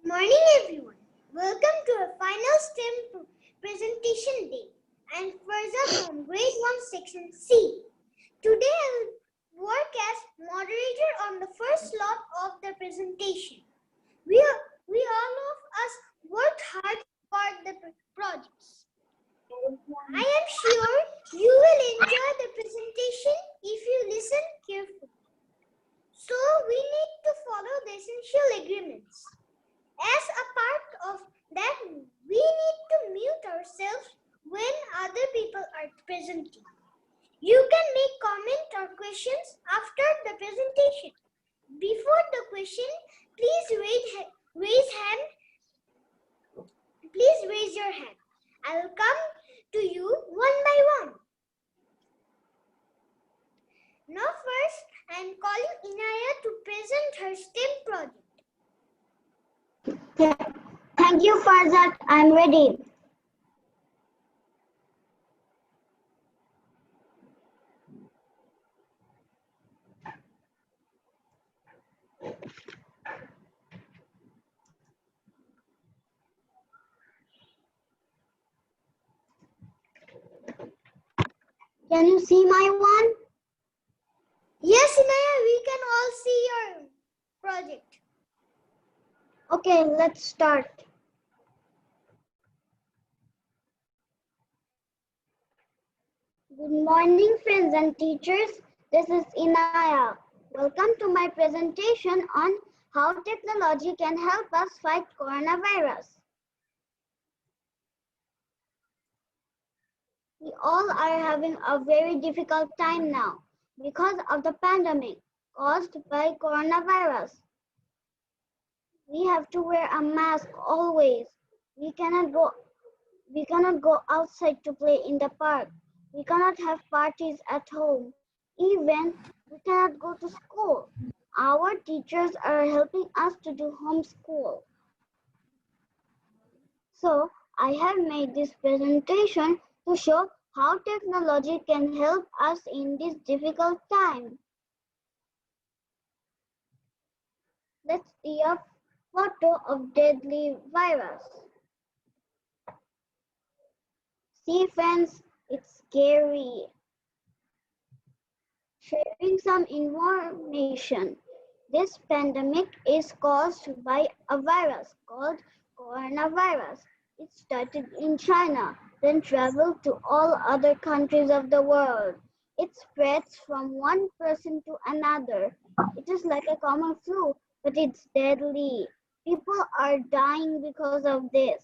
Morning everyone. Welcome to our final STEM presentation day. I am Farza from grade 1 section C. Today I will work as moderator on the first slot of the presentation. We all of us worked hard for the projects. I am sure you will enjoy the presentation if you listen carefully. So we need to follow the essential agreements. As a part of that, we need to mute ourselves when other people are presenting. You can make comments or questions after the presentation. Before the question, please raise your hand. I will come to you one by one. Now first, I am calling Inaya to present her STEM project. Thank you, Farzad. I'm ready. Can you see my one? Yes, Inaya, we can all see your project. Okay, let's start. Good morning, friends and teachers. This is Inaya. Welcome to my presentation on how technology can help us fight coronavirus. We all are having a very difficult time now because of the pandemic caused by coronavirus. We have to wear a mask always. We cannot go outside to play in the park. We cannot have parties at home. Even we cannot go to school. Our teachers are helping us to do homeschool. So I have made this presentation to show how technology can help us in this difficult time. Let's see a photo of deadly virus. See friends, it's scary. Sharing some information. This pandemic is caused by a virus called coronavirus. It started in China, then traveled to all other countries of the world. It spreads from one person to another. It is like a common flu, but it's deadly. People are dying because of this.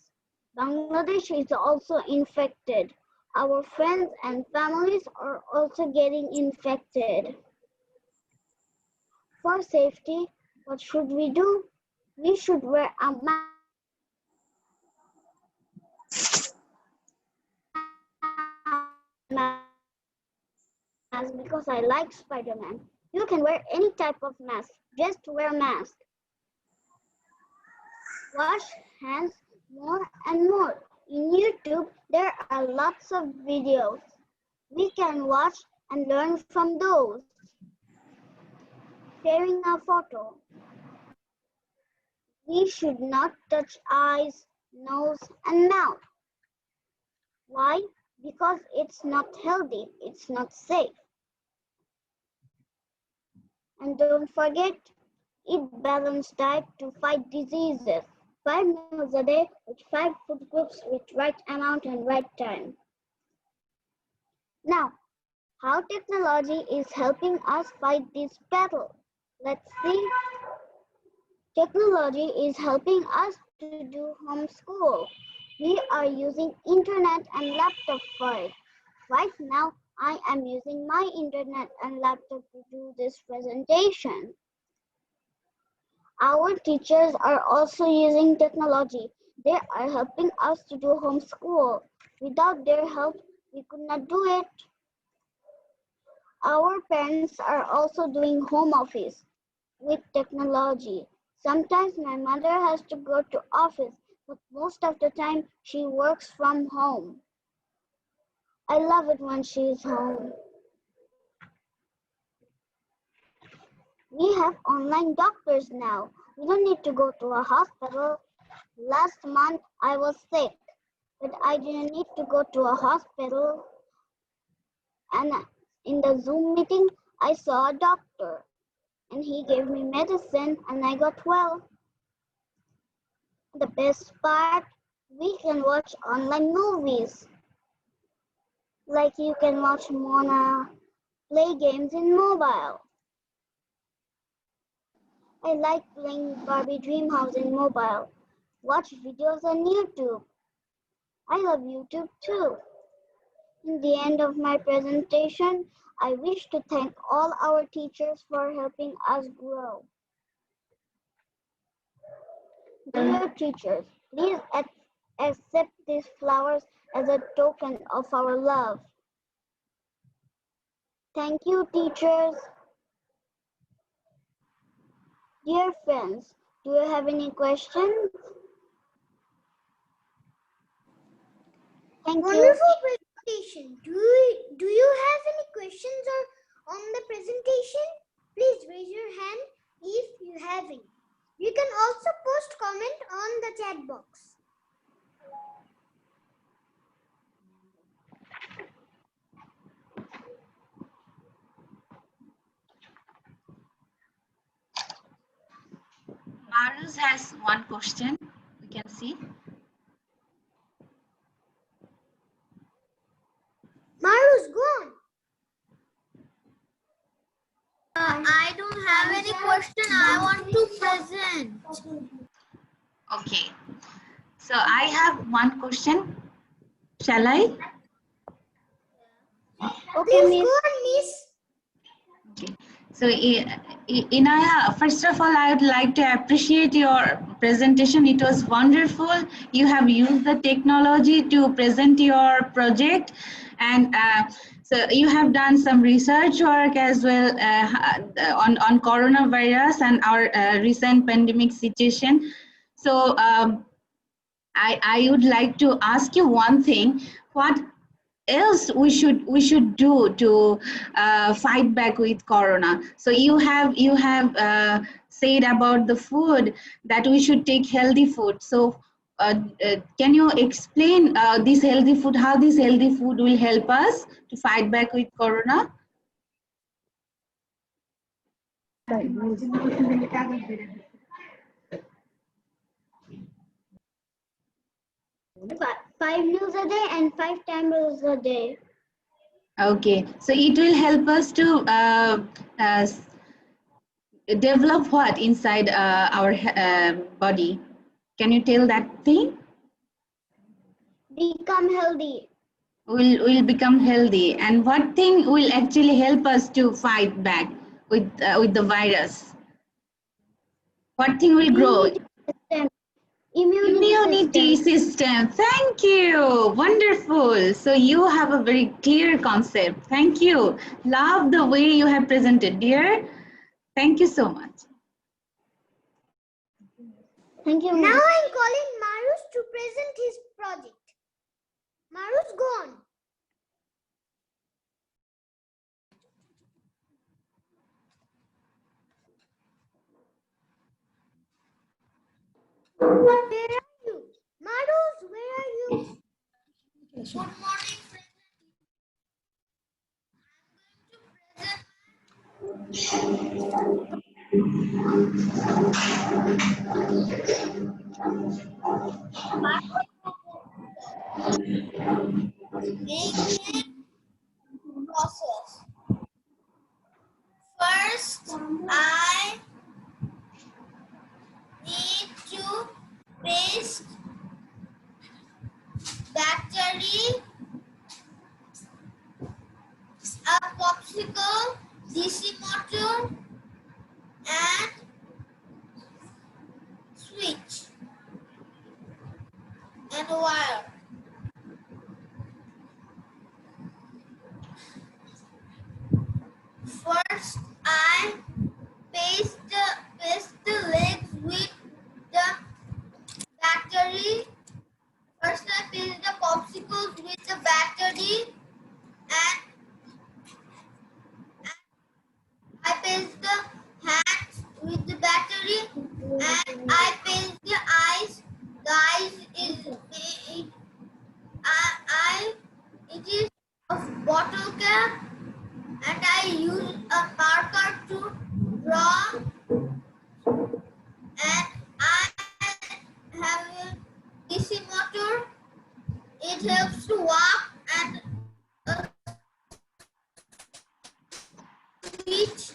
Bangladesh is also infected. Our friends and families are also getting infected. For safety, what should we do? We should wear a mask because I like Spider-Man. You can wear any type of mask, just wear a mask. Wash hands more and more. In YouTube, there are lots of videos. We can watch and learn from those. Sharing a photo. We should not touch eyes, nose, and mouth. Why? Because it's not healthy, it's not safe. And don't forget, eat balanced diet to fight diseases. 5 meals a day with 5 food groups with right amount and right time. Now, how technology is helping us fight this battle? Let's see. Technology is helping us to do homeschool. We are using internet and laptop for it. Right now, I am using my internet and laptop to do this presentation. Our teachers are also using technology. They are helping us to do homeschool. Without their help, we could not do it. Our parents are also doing home office with technology. Sometimes my mother has to go to office, but most of the time she works from home. I love it when she is home. We have online doctors now. We don't need to go to a hospital. Last month I was sick, but I didn't need to go to a hospital. And in the Zoom meeting, I saw a doctor and he gave me medicine and I got well. The best part, we can watch online movies. Like you can watch Mona, play games in mobile. I like playing Barbie Dreamhouse in mobile. Watch videos on YouTube. I love YouTube too. In the end of my presentation, I wish to thank all our teachers for helping us grow. Dear teachers, please accept these flowers as a token of our love. Thank you, teachers. Dear friends, do you have any questions? Thank you. Wonderful presentation. Do you have any questions or on the presentation? Please raise your hand if you have any. You can also post comment on the chat box. Maruz has one question. We can see. Marus, go on. I don't have any question. I want to present. Okay. So I have one question. Shall I? Okay, Please Miss. go on, miss. Okay. So, Inaya, first of all, I would like to appreciate your presentation. It was wonderful. You have used the technology to present your project, and so you have done some research work as well on coronavirus and our recent pandemic situation. So, I would like to ask you one thing. What else we should do to fight back with corona? So you have said about the food that we should take healthy food. So can you explain this healthy food, how this healthy food will help us to fight back with corona? 5 meals a day and 5 meals a day. Okay, so it will help us to develop what inside our body. Can you tell that thing? Become healthy. Will become healthy, and what thing will actually help us to fight back with the virus? What thing will grow? Immunity system. Thank you. Wonderful. So you have a very clear concept. Thank you. Love the way you have presented, dear. Thank you so much. Thank you. Now I'm calling Marus to present his project. Marus, go on. Where are you? Marus, where are you? Good morning, friends. Process. First, I need to paste battery, a popsicle, DC motor, and switch and wire. First, I paste the legs with the battery. First, I paste the popsicles with the battery, and I paste the hands with the battery, and I paste the eyes it helps to walk and speech.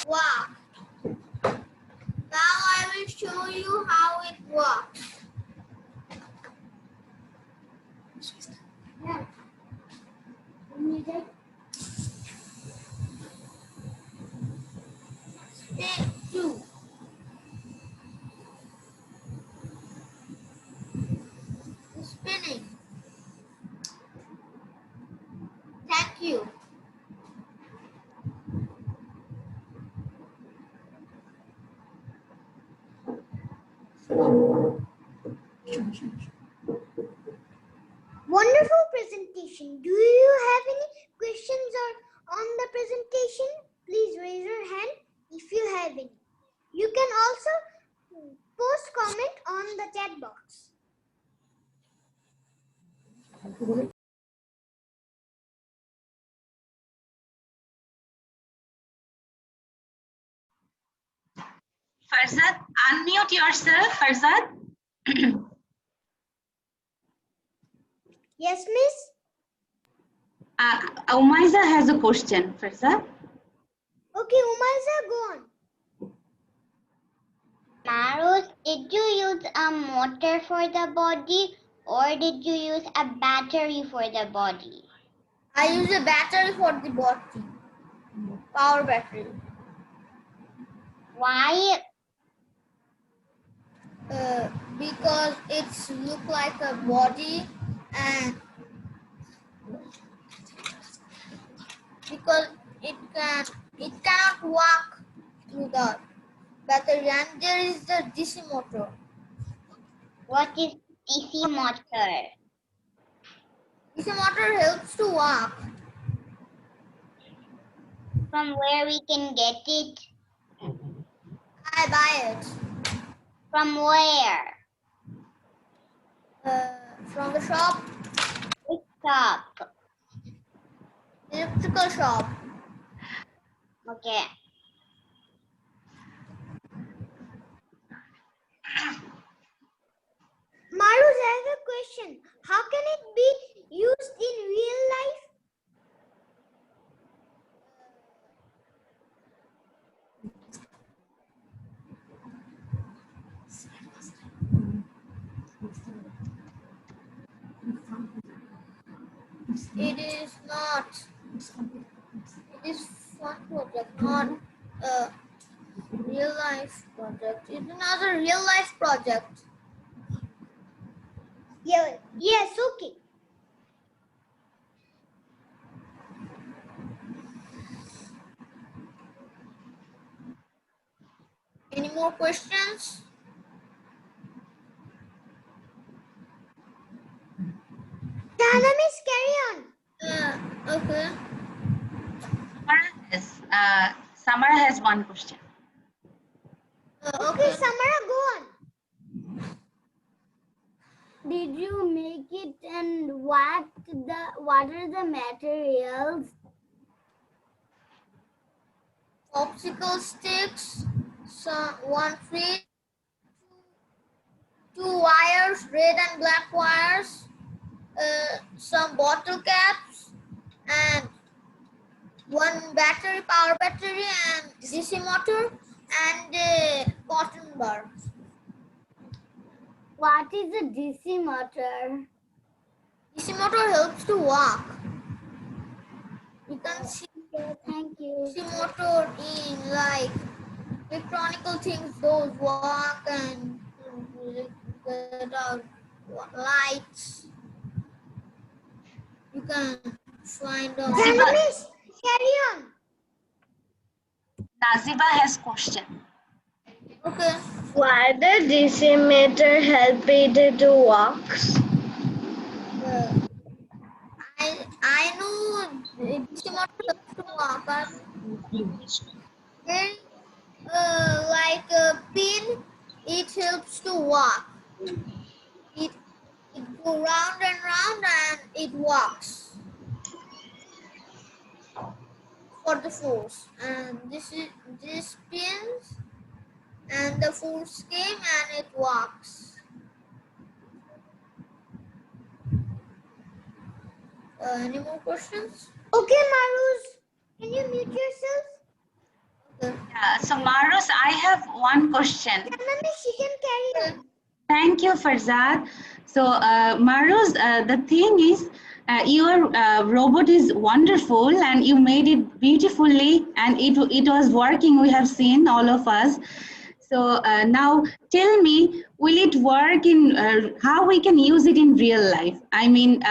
Walk. Now I will show you how it works. Step 2. Spinning. Thank you. Wonderful presentation. Do you have any questions or on the presentation? Please raise your hand if you have any. You can also post comment on the chat box. Farzad, unmute yourself, Farzad. Yes, miss? Umaiza has a question, Farzad. Okay, Umaiza, go on. Marus, did you use a motor for the body or did you use a battery for the body? I use a battery for the body. Power battery. Why? Because it's look like a body and because it cannot walk through the battery, and there is the DC motor. What is DC motor? DC motor helps to walk. From where we can get it? I buy it From where? from the shop, Which shop? electrical shop. Okay. Marus, I have a question. How can it be used in real life? It is not. It is fun project, not a real life project. It's another real life project. Yeah, yes, okay. Any more questions? Shana, miss, carry on. Okay. Samara has one question. Okay, Samara, go on. Did you make it and what are the materials? Popsicle sticks, one fridge, two wires, red and black wires, some bottle caps, and one battery, power battery, and DC motor, and a cotton bar. What is a DC motor? DC motor helps to walk. You can see Okay, thank you. DC motor in like electronical things, those walk and get out lights. You can find out. Shana, miss, carry on. Naziba has question. Okay. Why the DC motor help it to walk? I know DC motor helps to walk, but very like a pin, it helps to walk. It go round and round and it walks for the force. And this spins and the force came and it walks. Any more questions? Okay, Marus, can you mute yourself? Okay. So Marus, I have one question. Yeah, Nani, she can carry on. Thank you, Farzad. So, Maruz, the thing is, your robot is wonderful and you made it beautifully and it was working, we have seen, all of us. So now tell me, will it work in, how we can use it in real life? I mean,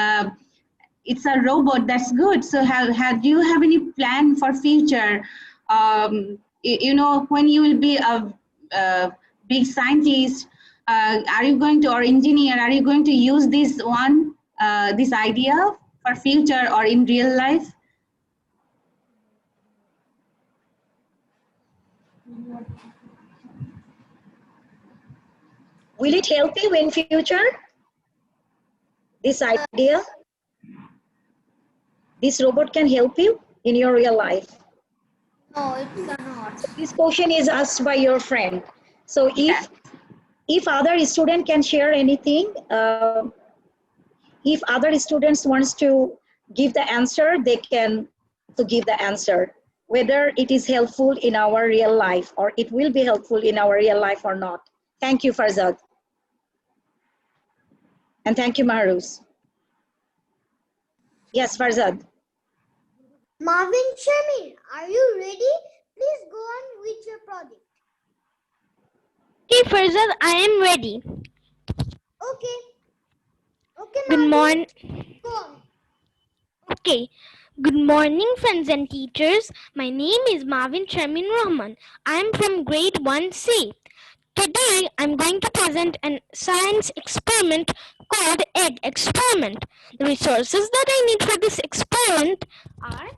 it's a robot, that's good. So do you have any plan for future? You know, when you will be a big scientist, are you going to, or engineer, are you going to use this one, this idea for future or in real life? Will it help you in future? This idea? This robot can help you in your real life. No, it cannot. This question is asked by your friend. So if other student can share anything, if other students wants to give the answer, they can also give the answer, whether it is helpful in our real life or it will be helpful in our real life or not. Thank you, Farzad. And thank you, Mahruz. Yes, Farzad. Marvin Shamir, are you ready? Please go on with your project. Okay, Farzad, I am ready. Okay. Okay, Good Marvin, morning. go on. Okay. Good morning, friends and teachers. My name is Marvin Shamin Rahman. I'm from grade 1C. Today, I'm going to present a science experiment called Egg Experiment. The resources that I need for this experiment are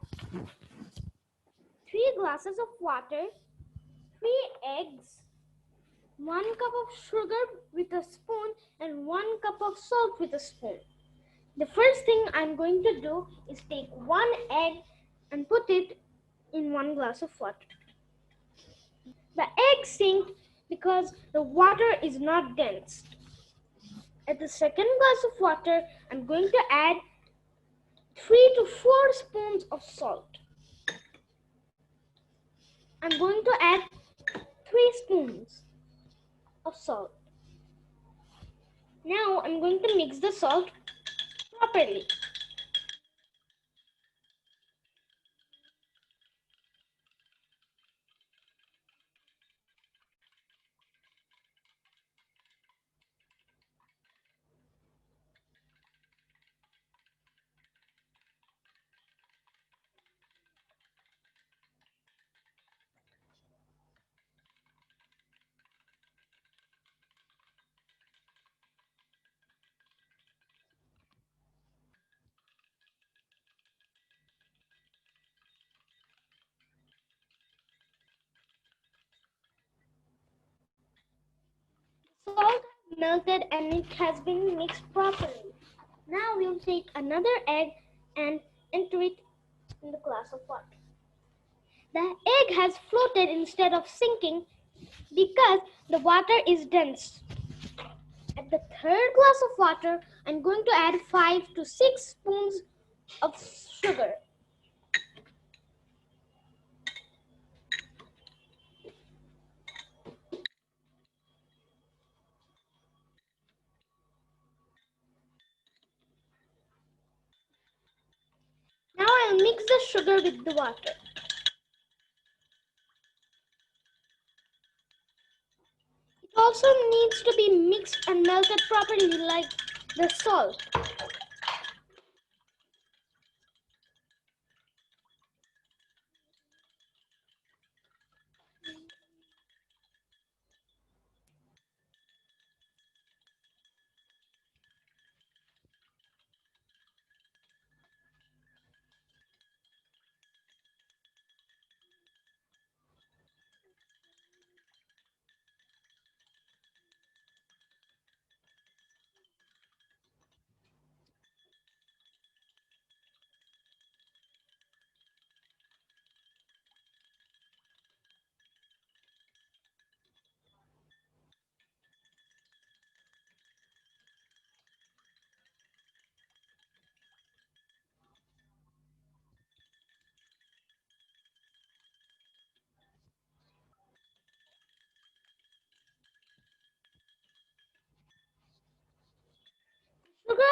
3 glasses of water, 3 eggs, 1 cup of sugar with a spoon, and 1 cup of salt with a spoon. The first thing I'm going to do is take 1 egg and put it in 1 glass of water. The egg sinks because the water is not dense. At the second glass of water, I'm going to add 3 to 4 spoons of salt. I'm going to add 3 spoons of salt. Now I'm going to mix the salt properly. Salt has melted and it has been mixed properly. Now we'll take another egg and enter it in the glass of water. The egg has floated instead of sinking because the water is dense. At the third glass of water, I'm going to add 5 to 6 spoons of sugar. Now I'll mix the sugar with the water. It also needs to be mixed and melted properly like the salt.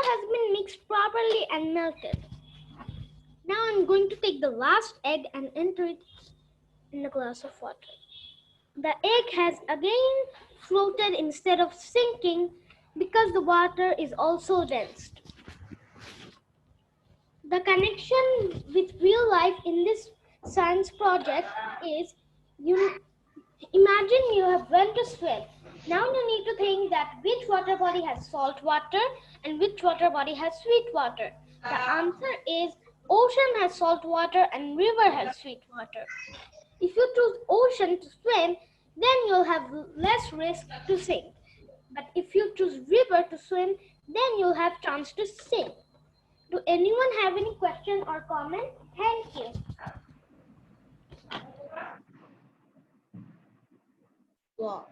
has been mixed properly and melted. Now I'm going to take the last egg and enter it in a glass of water. The egg has again floated instead of sinking because the water is also dense. The connection with real life in this science project is imagine you have went to swim. Now you need to think that which water body has salt water and which water body has sweet water. The answer is ocean has salt water and river has sweet water. If you choose ocean to swim, then you'll have less risk to sink. But if you choose river to swim, then you'll have chance to sink. Do anyone have any question or comment? Thank you. Wow.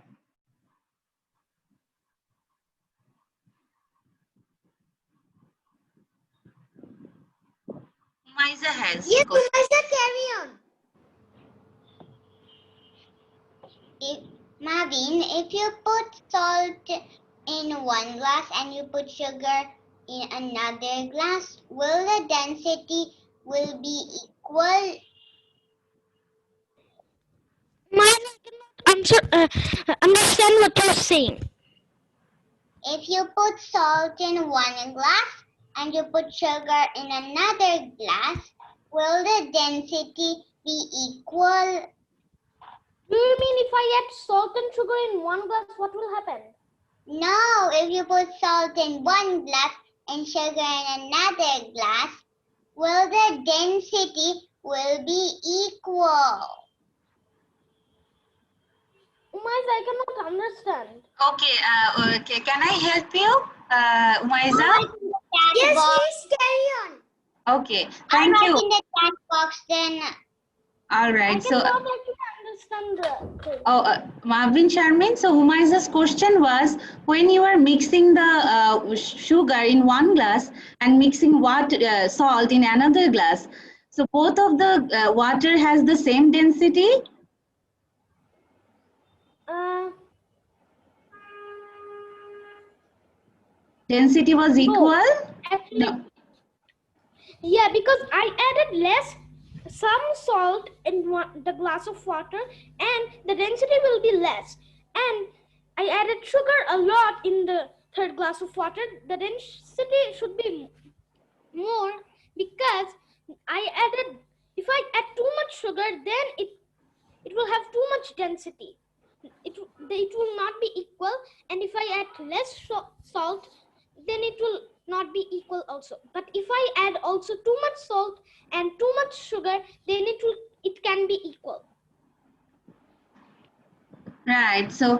Umayza has. Yes, Umayza, carry on. Marvin, if you put salt in one glass and you put sugar in another glass, will the density will be equal? I cannot understand what you're saying. If you put salt in one glass and you put sugar in another glass, will the density be equal? Do you mean if I add salt and sugar in one glass, what will happen? No, if you put salt in one glass and sugar in another glass, will the density will be equal? Umayza, I cannot understand. Okay, okay. Can I help you, Umayza? Yes, Box. please carry on. Okay, I'll thank write you. in the chat box then. All I right. So, cannot actually understand the thing. Marvin Sharmin, so Umayza's question was, when you are mixing the sugar in one glass and mixing water, salt in another glass, so both of the water has the same density? Density was equal? Actually, No. yeah, because I added some salt in the glass of water and the density will be less. And I added sugar a lot in the third glass of water. The density should be more because if I add too much sugar, then it will have too much density. It will not be equal, and if I add less salt, then it will not be equal also. But if I add also too much salt and too much sugar, then it can be equal. Right. So,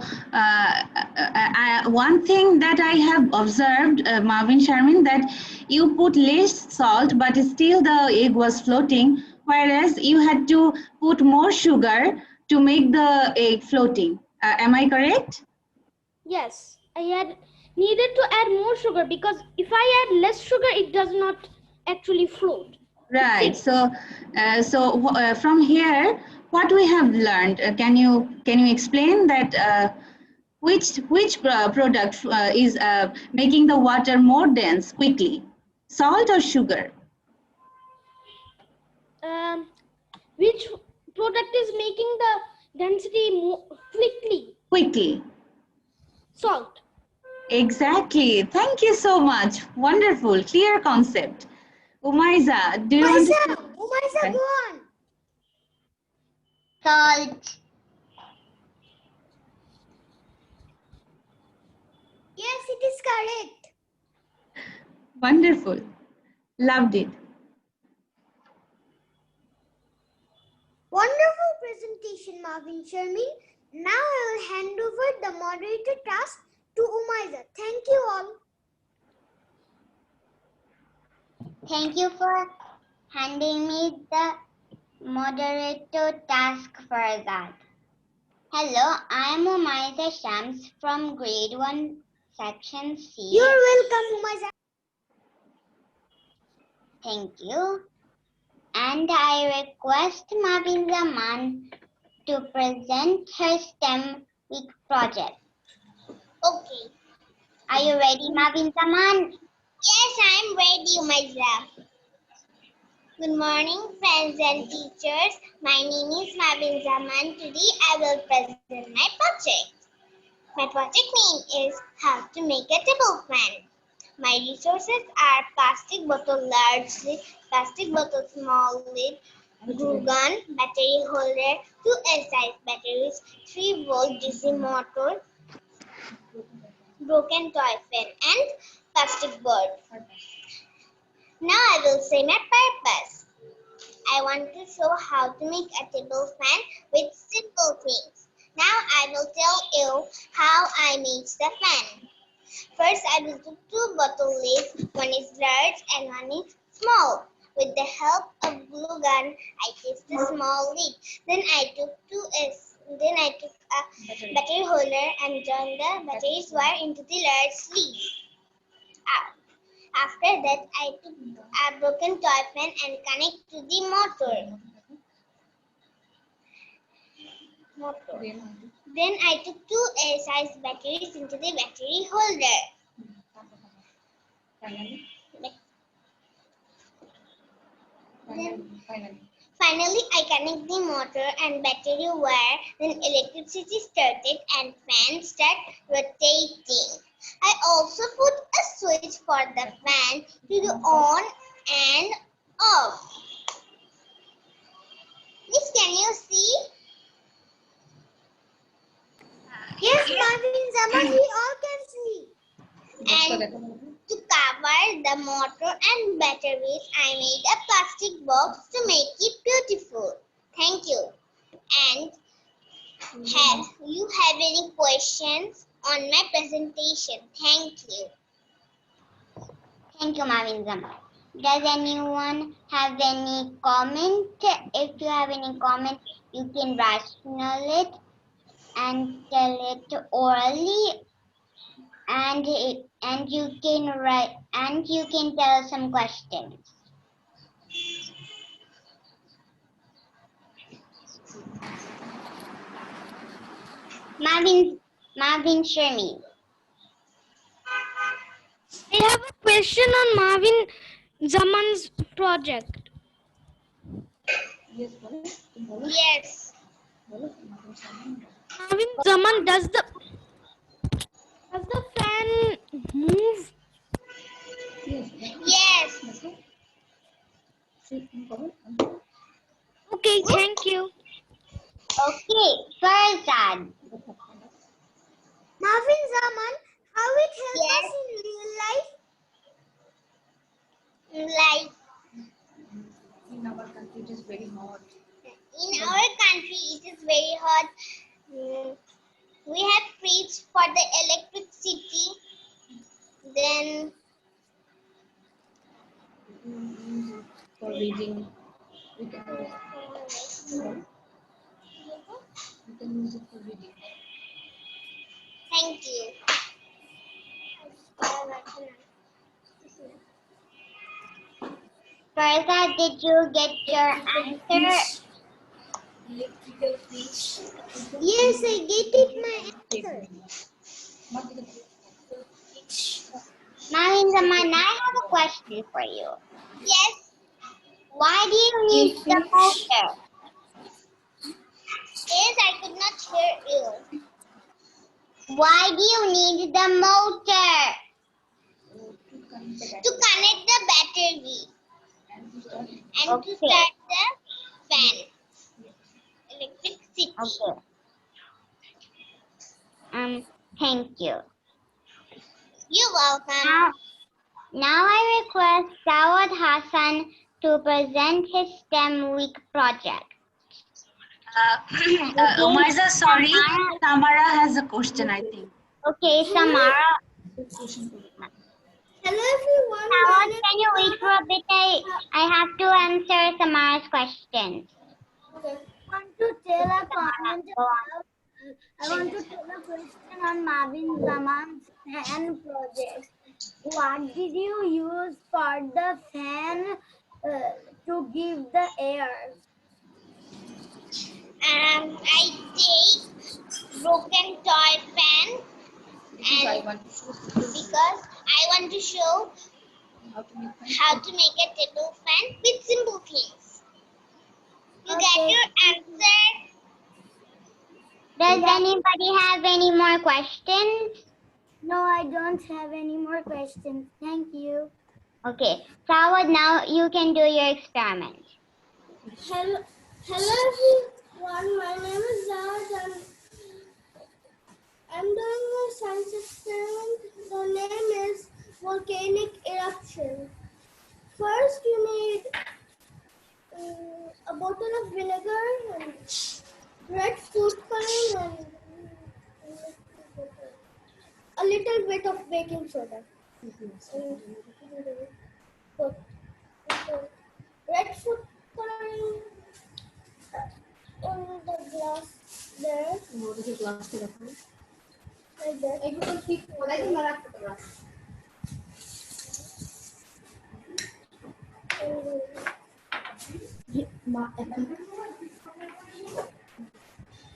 one thing that I have observed, Marvin Sharmin, that you put less salt, but still the egg was floating, whereas you had to put more sugar to make the egg floating. Am I correct? Yes, I needed to add more sugar because if I add less sugar, it does not actually float. Right. So, from here, what we have learned? Can you explain that? Which product is making the water more dense quickly, salt or sugar? Which product is making the density more Quickly. Salt. Exactly. Thank you so much. Wonderful, clear concept. Umayza, do you want to? Umayza, go on. Salt. Yes, it is correct. Wonderful. Loved it. Wonderful presentation, Marvin Sharmin. Now I will hand over the moderator task to Umayza. Thank you all. Thank you for handing me the moderator task for that. Hello, I am Umayza Shams from grade 1 section C. You're welcome, Umayza. Thank you. And I request Mavin Zaman to present her STEM week project. Okay. Are you ready, Mavin Zaman? Yes, I'm ready, Umayza. Good morning, friends and teachers. My name is Mavin Zaman. Today I will present my project. My project name is How to Make a Table Fan. My resources are plastic bottle large lid, plastic bottle small lid, glue gun, battery holder, 2 S-size batteries, 3-volt DC motor, broken toy fan, and plastic board. Now I will say my purpose. I want to show how to make a table fan with simple things. Now I will tell you how I made the fan. First, I will do 2 bottle lids. One is large and one is small. With the help of glue gun, I fixed the small lid. Then I took a battery holder and joined the battery's wire into the large lid. After that, I took a broken toy fan and connect to the motor. Then I took 2 A-size batteries into the battery holder. Finally, I connect the motor and battery wire. Then electricity started and fan started rotating. I also put a switch for the fan to the on and off. Miss, can you see? Yes, Marvin Zaman, we all can see. And to cover the motor and batteries, I made a plastic box to make it beautiful. Thank you. And have you have any questions on my presentation? Thank you. Thank you, Mavin Zaman. Does anyone have any comment? If you have any comment, you can rational it and tell it orally, and you can write and you can tell some questions. Marvin Shermi. I have a question on Marvin Zaman's project. Yes. Marvin Zaman, does the fan move? Yes. Okay, thank you. Okay, Farzad. Marvin Zaman, how it helps us in real life? Like In our country, it is very hot. in our country, it is very hot. We have fridge for the electricity. Then For reading, we can use it for reading. thank you. Farzad, did you get your answer? Electrical fridge. Yes, I get it, my answer. Marvin Zaman, I have a question for you. Yes, Why do you need the motor? yes, I could not hear you. Why do you need the motor? To connect the battery and to Okay. start the fan. Electricity. Okay. Thank you. You're welcome. Now I request Sawad Hassan to present his STEM week project. Umayza, sorry, Tamara has a question, I think. Okay, Samara. Hello everyone. Sawad, can you wait for a bit? I have to answer Samara's questions. I want to tell a comment about, I want to tell a question on Marvin Zaman's fan project. What did you use for the fan to give the air? I take broken toy fan and because I want to show How to make a table fan with simple things. You get Okay. your answer. Does anybody have any more questions? No, I don't have any more questions. Thank you. Okay, Sawad, now you can do your experiment. Hello, everyone. My name is Zad and I'm doing a science experiment. The name is volcanic eruption. First, you need a bottle of vinegar and red food coloring and a little bit of baking soda. And put red food coloring in the glass there. Like that.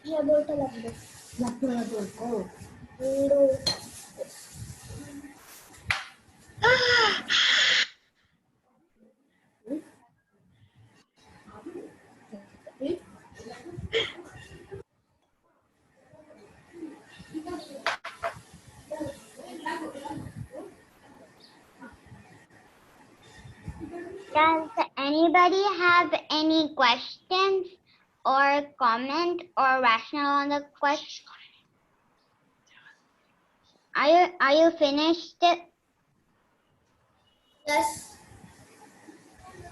Yeah, bottle of this. No. Does anybody have any questions or comment or rationale on the question? Are you finished? Yes.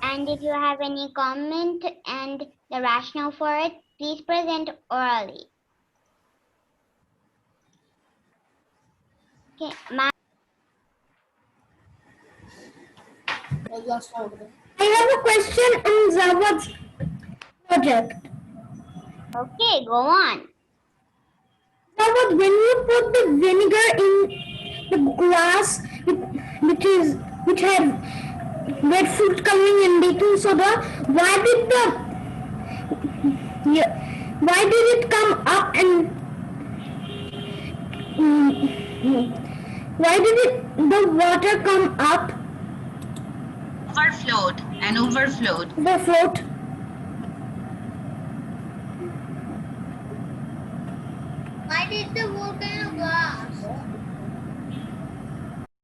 And if you have any comment and the rationale for it, please present orally. Okay, I have a question on Zawad's project. okay, go on. Zawad, when you put the vinegar in the glass, which had red fruit coloring and baking soda, why did it come up and why did the water come up Overflowed. the float? Why did the volcano blast?